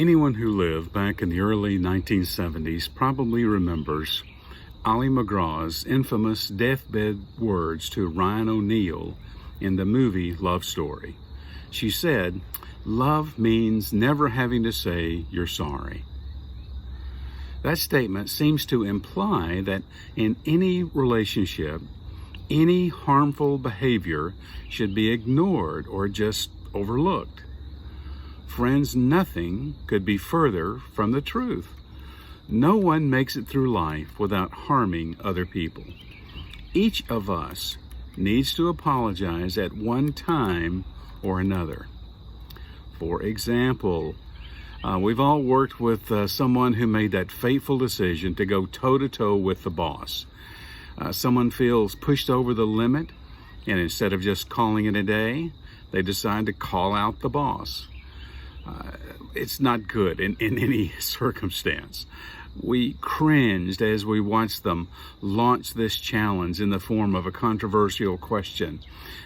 Anyone who lived back in the early 1970s probably remembers Ali MacGraw's infamous deathbed words to Ryan O'Neal in the movie Love Story. She said, "Love means never having to say you're sorry." That statement seems to imply that in any relationship, any harmful behavior should be ignored or just overlooked. Friends, nothing could be further from the truth. No one makes it through life without harming other people. Each of us needs to apologize at one time or another. For example, we've all worked with someone who made that fateful decision to go toe-to-toe with the boss. Someone feels pushed over the limit, and instead of just calling it a day, they decide to call out the boss. It's not good in any circumstance. We cringed as we watched them launch this challenge in the form of a controversial question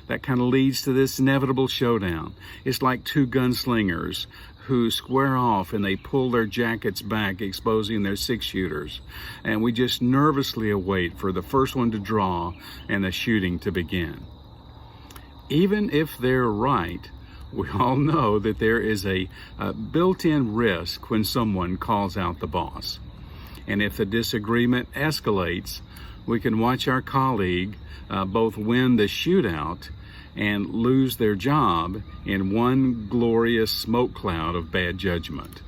that kind of leads to this inevitable showdown. It's like two gunslingers who square off and they pull their jackets back, exposing their six-shooters. And we just nervously await for the first one to draw and the shooting to begin. Even if they're right, we all know that there is a built-in risk when someone calls out the boss. And if the disagreement escalates, we can watch our colleague both win the shootout and lose their job in one glorious smoke cloud of bad judgment.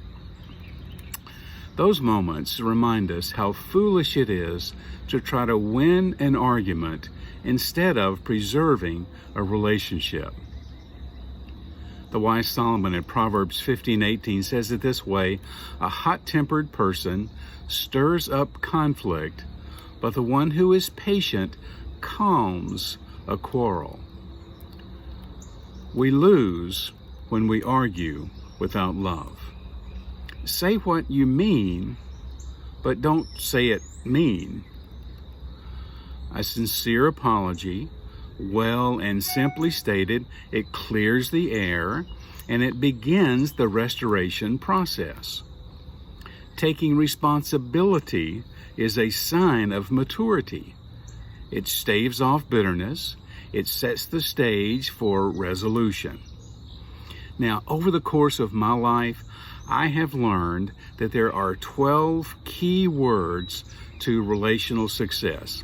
Those moments remind us how foolish it is to try to win an argument instead of preserving a relationship. The wise Solomon in Proverbs 15:18 says it this way: "A hot-tempered person stirs up conflict, but the one who is patient calms a quarrel." We lose when we argue without love. Say what you mean, but don't say it mean. A sincere apology, well and simply stated, it clears the air and it begins the restoration process. Taking responsibility is a sign of maturity. It staves off bitterness. It sets the stage for resolution. Now, over the course of my life, I have learned that there are 12 key words to relational success.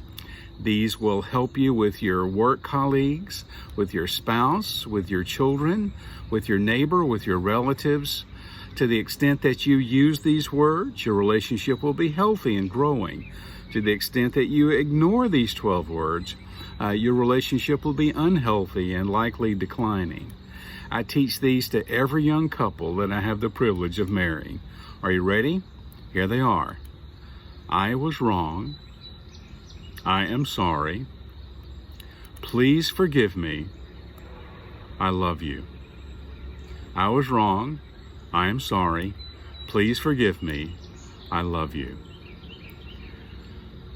These will help you with your work colleagues, with your spouse, with your children, with your neighbor, with your relatives. To the extent that you use these words, your relationship will be healthy and growing. To the extent that you ignore these 12 words, your relationship will be unhealthy and likely declining. I teach these to every young couple that I have the privilege of marrying. Are you ready? Here they are. I was wrong. I am sorry. Please forgive me. I love you. I was wrong. I am sorry. Please forgive me. I love you.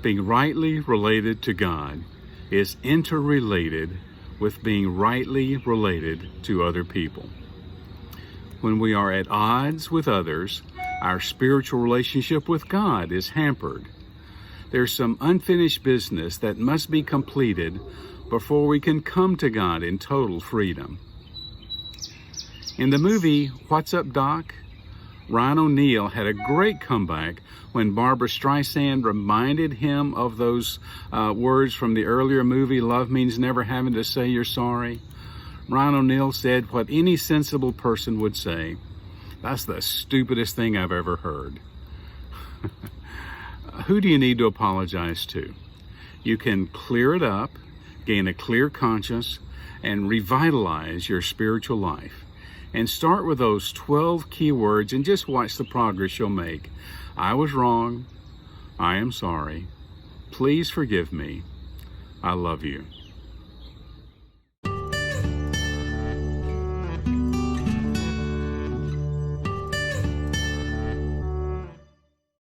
Being rightly related to God is interrelated with being rightly related to other people. When we are at odds with others, our spiritual relationship with God is hampered. There's some unfinished business that must be completed before we can come to God in total freedom. In the movie What's Up, Doc?, Ryan O'Neal had a great comeback when Barbra Streisand reminded him of those words from the earlier movie, "Love means never having to say you're sorry." Ryan O'Neal said what any sensible person would say: "That's the stupidest thing I've ever heard." Who do you need to apologize to? You can clear it up, gain a clear conscience, and revitalize your spiritual life. And start with those 12 key words and just watch the progress you'll make. I was wrong. I am sorry. Please forgive me. I love you.